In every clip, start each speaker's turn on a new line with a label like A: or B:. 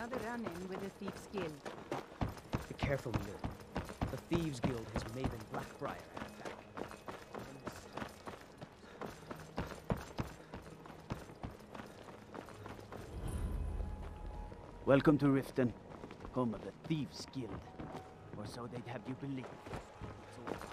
A: Another run-in with the Thieves' Guild.
B: Be careful, Miller. The Thieves' Guild has Maven Blackbriar at attack. Welcome to Riften, home of the Thieves' Guild. Or so they'd have you believe. So it was.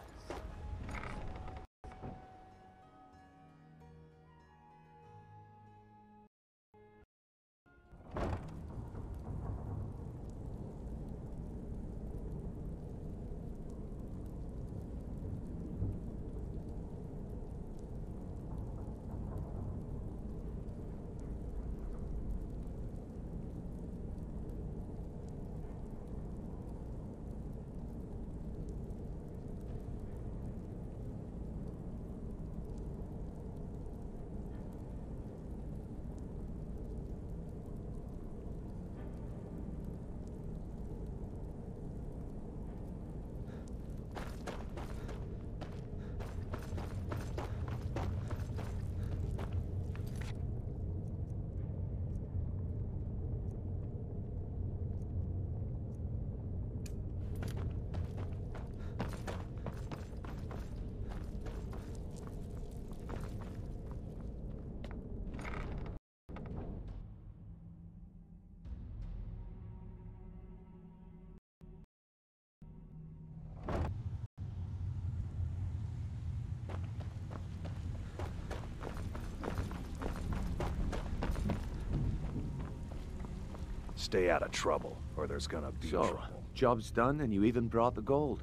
C: Stay out of trouble, or there's gonna be trouble.
D: Job's done and you even brought the gold.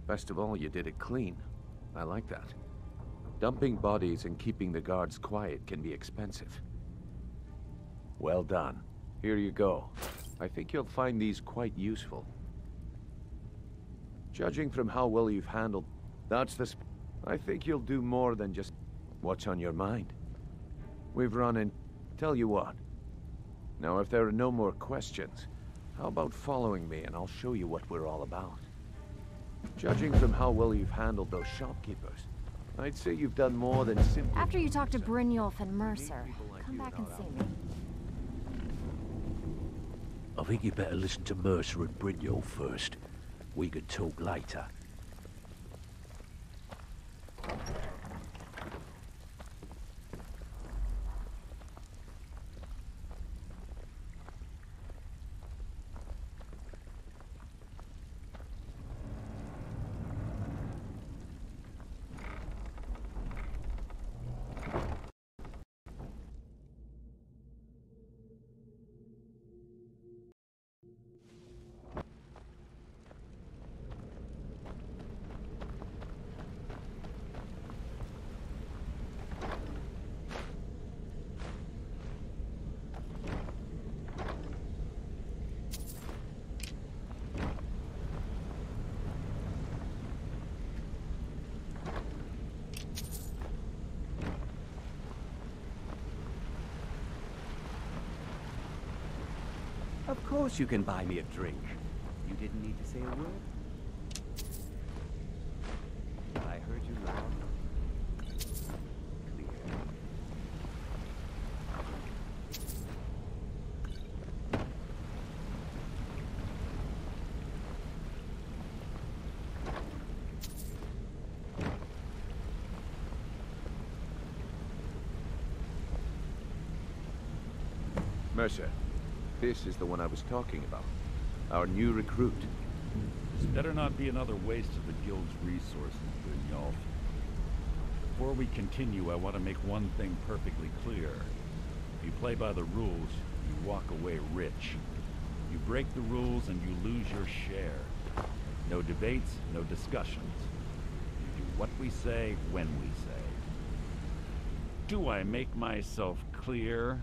D: Best of all, you did it clean. I like that. Dumping bodies and keeping the guards quiet can be expensive.
C: Well done. Here you go.
D: I think you'll find these quite useful. Judging from how well you've handled, I think you'll do more than just what's on your mind. We've run in. Tell you what. Now, if there are no more questions, how about following me and I'll show you what we're all about. Judging from how well you've handled those shopkeepers, I'd say you've done more than simply...
E: After you talk to Brynjolf and Mercer, come back and see me.
F: I think you better listen to Mercer and Brynjolf first. We can talk later.
G: Of course you can buy me a drink. You didn't need to say a word. I heard you loud. Clear.
D: Mercer, this is the one I was talking about. Our new recruit.
H: This better not be another waste of the guild's resources, Brynjolf. Before we continue, I want to make one thing perfectly clear. If you play by the rules, you walk away rich. You break the rules and you lose your share. No debates, no discussions. You do what we say, when we say. Do I make myself clear?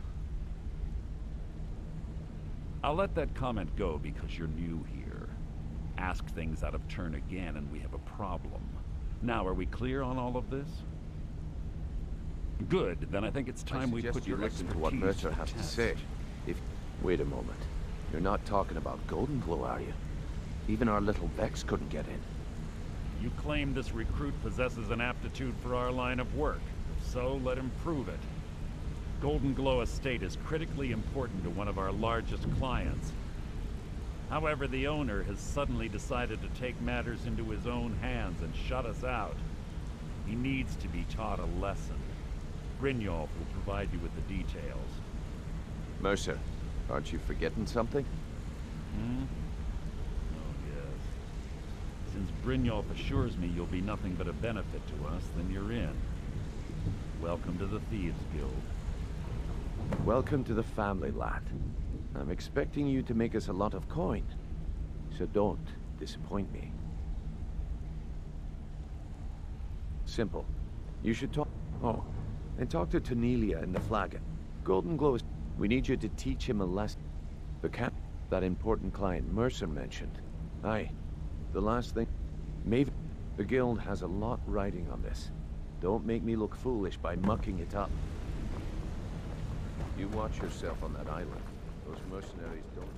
H: I'll let that comment go because you're new here. Ask things out of turn again and we have a problem. Now, are we clear on all of this? Good, then I think it's time we put your
D: listen to what Mercer has to say. Wait a moment. You're not talking about Golden Glow, are you? Even our little Vex couldn't get in.
H: You claim this recruit possesses an aptitude for our line of work. If so, let him prove it. Golden Glow Estate is critically important to one of our largest clients. However, the owner has suddenly decided to take matters into his own hands and shut us out. He needs to be taught a lesson. Brynjolf will provide you with the details.
D: Mercer, aren't you forgetting something?
H: Hmm? Oh, yes. Since Brynjolf assures me you'll be nothing but a benefit to us, then you're in. Welcome to the Thieves Guild.
D: Welcome to the family, lad. I'm expecting you to make us a lot of coin, so don't disappoint me. Simple. You should talk... Oh, and talk to Cornelia in the Flagon. Golden Glow is... We need you to teach him a lesson. The cap... That important client Mercer mentioned. Aye. The last thing... Maven... The guild has a lot riding on this. Don't make me look foolish by mucking it up. You watch yourself on that island. Those mercenaries don't...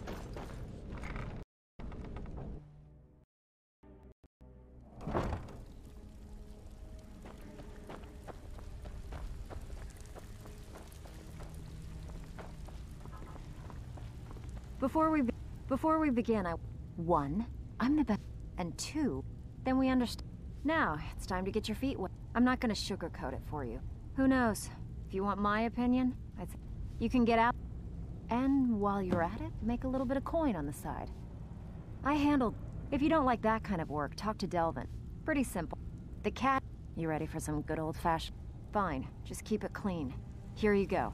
E: Before we begin, one, I'm the best, and two, then we understand. Now, it's time to get your feet wet. I'm not gonna sugarcoat it for you. Who knows? If you want my opinion, I'd say you can get out, and while you're at it, make a little bit of coin on the side. If you don't like that kind of work, talk to Delvin. Pretty simple. The cat... You ready for some good old-fashioned... Fine, just keep it clean. Here you go.